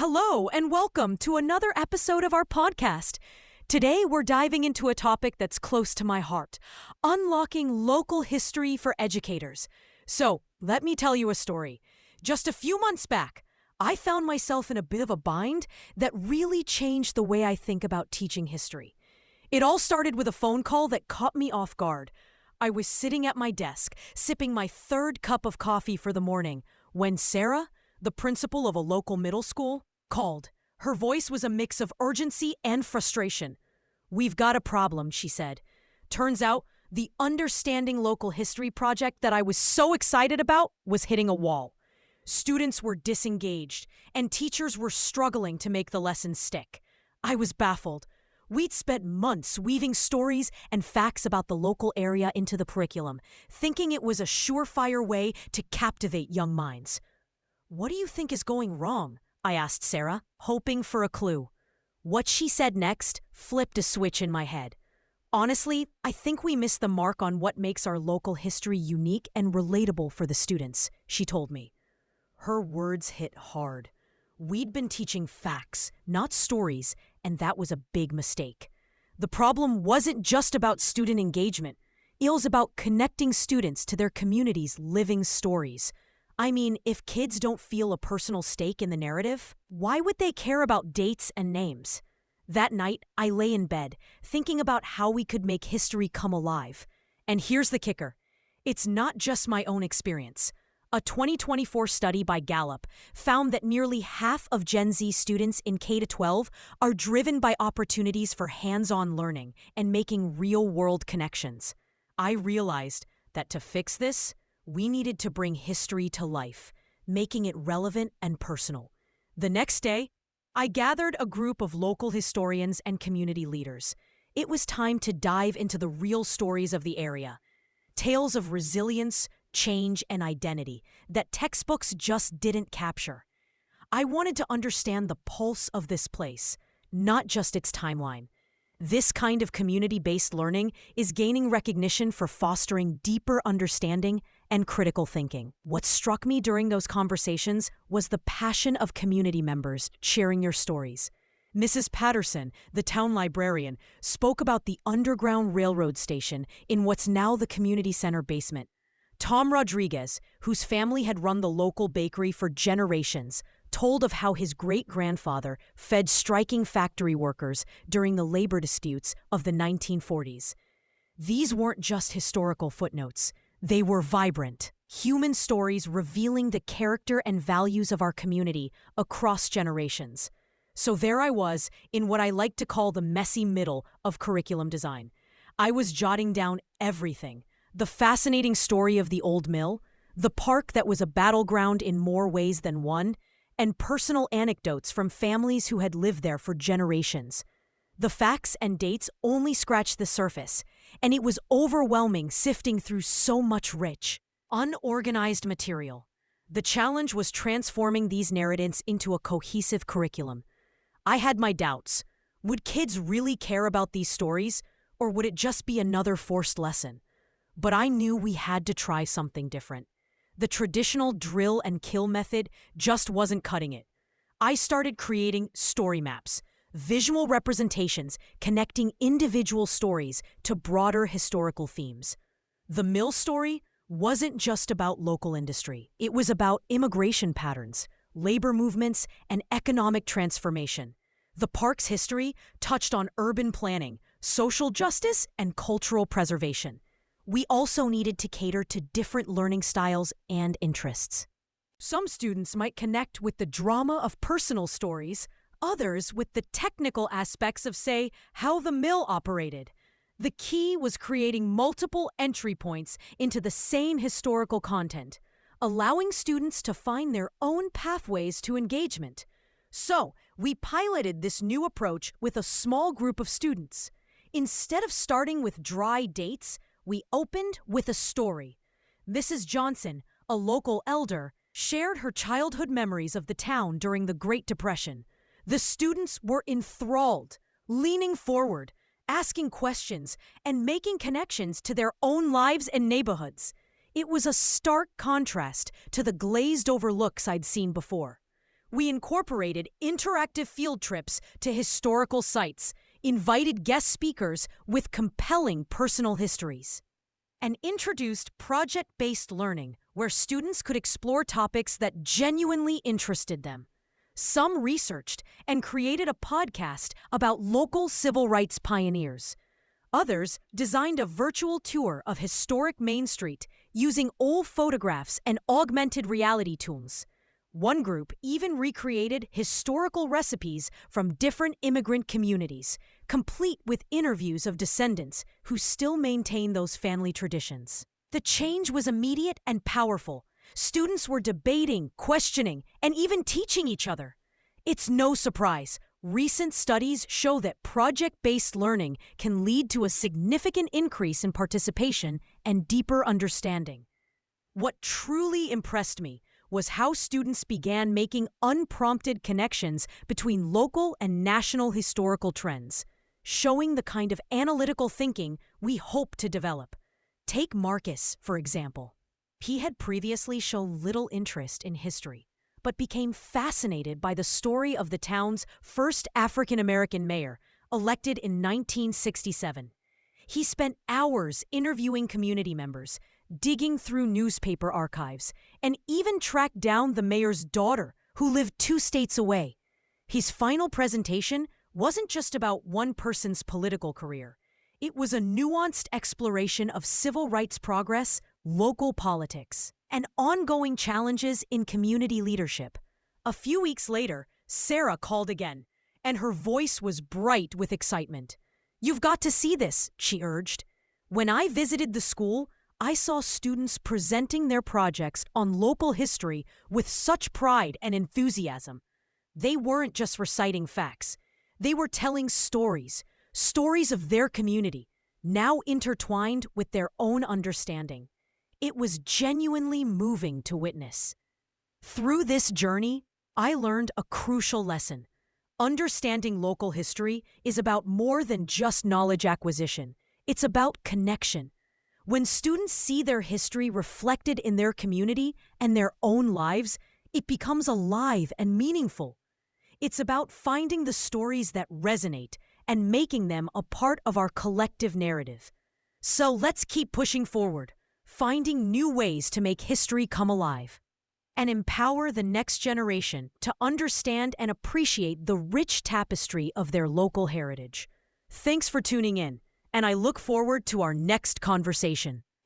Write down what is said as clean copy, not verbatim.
Hello, and welcome to another episode of our podcast. Today, we're diving into a topic that's close to my heart: unlocking local history for educators. So, let me tell you a story. Just a few months back, I found myself in a bit of a bind that really changed the way I think about teaching history. It all started with a phone call that caught me off guard. I was sitting at my desk, sipping my third cup of coffee for the morning, when Sarah, the principal of a local middle school, called. Her voice was a mix of urgency and frustration. "We've got a problem," she said. Turns out, the Understanding Local History project that I was so excited about was hitting a wall. Students were disengaged, and teachers were struggling to make the lessons stick. I was baffled. We'd spent months weaving stories and facts about the local area into the curriculum, thinking it was a surefire way to captivate young minds. "What do you think is going wrong?" I asked Sarah, hoping for a clue. What she said next flipped a switch in my head. "Honestly, I think we missed the mark on what makes our local history unique and relatable for the students," she told me. Her words hit hard. We'd been teaching facts, not stories, and that was a big mistake. The problem wasn't just about student engagement. It was about connecting students to their community's living stories. I mean, if kids don't feel a personal stake in the narrative, why would they care about dates and names? That night, I lay in bed, thinking about how we could make history come alive. And here's the kicker. It's not just my own experience. A 2024 study by Gallup found that nearly half of Gen Z students in K-12 are driven by opportunities for hands-on learning and making real-world connections. I realized that to fix this, we needed to bring history to life, making it relevant and personal. The next day, I gathered a group of local historians and community leaders. It was time to dive into the real stories of the area. Tales of resilience, change, and identity that textbooks just didn't capture. I wanted to understand the pulse of this place, not just its timeline. This kind of community-based learning is gaining recognition for fostering deeper understanding and critical thinking. What struck me during those conversations was the passion of community members sharing your stories. Mrs. Patterson, the town librarian, spoke about the Underground Railroad station in what's now the community center basement. Tom Rodriguez, whose family had run the local bakery for generations, told of how his great-grandfather fed striking factory workers during the labor disputes of the 1940s. These weren't just historical footnotes. They were vibrant, human stories revealing the character and values of our community across generations. So there I was, in what I like to call the messy middle of curriculum design. I was jotting down everything: the fascinating story of the old mill, the park that was a battleground in more ways than one, and personal anecdotes from families who had lived there for generations. The facts and dates only scratched the surface, and it was overwhelming sifting through so much rich, unorganized material. The challenge was transforming these narratives into a cohesive curriculum. I had my doubts. Would kids really care about these stories, or would it just be another forced lesson? But I knew we had to try something different. The traditional drill and kill method just wasn't cutting it. I started creating story maps, visual representations connecting individual stories to broader historical themes. The mill story wasn't just about local industry. It was about immigration patterns, labor movements, and economic transformation. The park's history touched on urban planning, social justice, and cultural preservation. We also needed to cater to different learning styles and interests. Some students might connect with the drama of personal stories, others with the technical aspects of, say, how the mill operated. The key was creating multiple entry points into the same historical content, allowing students to find their own pathways to engagement. So, we piloted this new approach with a small group of students. Instead of starting with dry dates, we opened with a story. Mrs. Johnson, a local elder, shared her childhood memories of the town during the Great Depression. The students were enthralled, leaning forward, asking questions, and making connections to their own lives and neighborhoods. It was a stark contrast to the glazed-over looks I'd seen before. We incorporated interactive field trips to historical sites, invited guest speakers with compelling personal histories, and introduced project-based learning where students could explore topics that genuinely interested them. Some researched and created a podcast about local civil rights pioneers. Others designed a virtual tour of historic Main Street using old photographs and augmented reality tools. One group even recreated historical recipes from different immigrant communities, complete with interviews of descendants who still maintain those family traditions. The change was immediate and powerful. Students were debating, questioning, and even teaching each other. It's no surprise. Recent studies show that project-based learning can lead to a significant increase in participation and deeper understanding. What truly impressed me was how students began making unprompted connections between local and national historical trends, showing the kind of analytical thinking we hope to develop. Take Marcus, for example. He had previously shown little interest in history, but became fascinated by the story of the town's first African-American mayor, elected in 1967. He spent hours interviewing community members, digging through newspaper archives, and even tracked down the mayor's daughter, who lived 2 states away. His final presentation wasn't just about one person's political career. It was a nuanced exploration of civil rights progress, local politics, and ongoing challenges in community leadership. A few weeks later, Sarah called again, and her voice was bright with excitement. "You've got to see this," she urged. "When I visited the school, I saw students presenting their projects on local history with such pride and enthusiasm. They weren't just reciting facts. They were telling stories, stories of their community, now intertwined with their own understanding. It was genuinely moving to witness." Through this journey, I learned a crucial lesson. Understanding local history is about more than just knowledge acquisition. It's about connection. When students see their history reflected in their community and their own lives, it becomes alive and meaningful. It's about finding the stories that resonate and making them a part of our collective narrative. So let's keep pushing forward, finding new ways to make history come alive, and empower the next generation to understand and appreciate the rich tapestry of their local heritage. Thanks for tuning in, and I look forward to our next conversation.